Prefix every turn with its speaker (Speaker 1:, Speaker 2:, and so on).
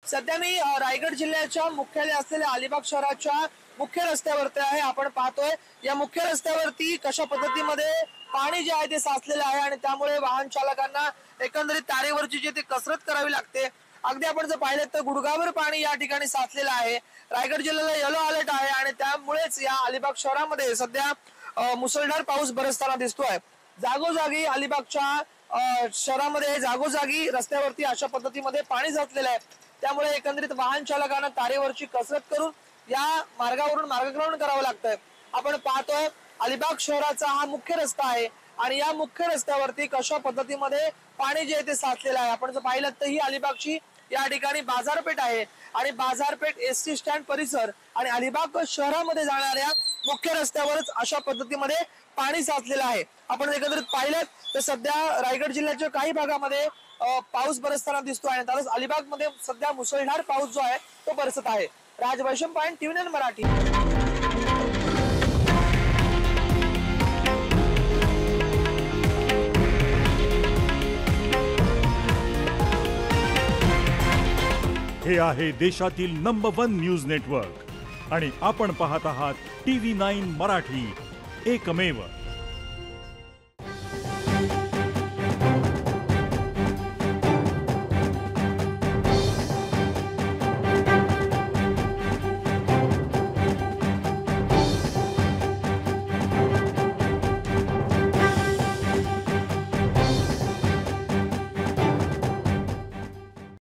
Speaker 1: सध्या मी रायगड जिल्ह्याच्या मुख्यालय असलेल्या अलिबाग शहराच्या मुख्य रस्त्यावरती आहे। आपण पाहतोय या मुख्य रस्त्यावरती कशा पद्धतीमध्ये पाणी जे आहे ते साचलेलं आहे आणि त्यामुळे वाहन चालकांना एकंदरीत तारेवरची जी ती कसरत करावी लागते। अगदी आपण जर पाहिलं तर गुडघाभर पाणी या ठिकाणी साचलेलं आहे। रायगड जिल्ह्याला येलो अलर्ट आहे आणि त्यामुळेच या अलिबाग शहरामध्ये सध्या मुसळधार पाऊस बरसताना दिसतोय। जागोजागी अलिबागच्या शहरामध्ये जागोजागी रस्त्यावरती अशा पद्धतीमध्ये पाणी साचलेलं आहे। त्यामुळे एकंदरीत वाहन चालकांना तारेवरची कसरत करून या मार्गावरून मार्गक्रमण करावं लागतंय। आपण पाहतोय अलिबाग शहराचा हा मुख्य रस्ता आहे आणि या मुख्य रस्त्यावरती कशा पद्धतीमध्ये पाणी जे ते साचलेलं आहे। आपण जर पाहिलं तर ही अलिबागची या ठिकाणी बाजारपेठ आहे आणि बाजारपेठ एसटी स्टँड परिसर आणि अलिबाग शहरामध्ये जाणाऱ्या मुख्य रस्त्यावरच अशा पद्धतीमध्ये पाणी साचलेलं आहे। आपण एकंदरीत पाहिलं तर सध्या रायगड जिल्ह्याच्या काही भागामध्ये पाऊस बरसताना दिसतो आणि त्यातच अलिबाग मध्ये सध्या मुसळधार पाऊस जो आहे तो बरसत आहे। राज वैशम पॉइंट टीव्ही मराठी।
Speaker 2: हे आहे देशातील नंबर 1 न्यूज नेटवर्क आणि आपण पाहत आहात TV9 मराठी, एकमेव।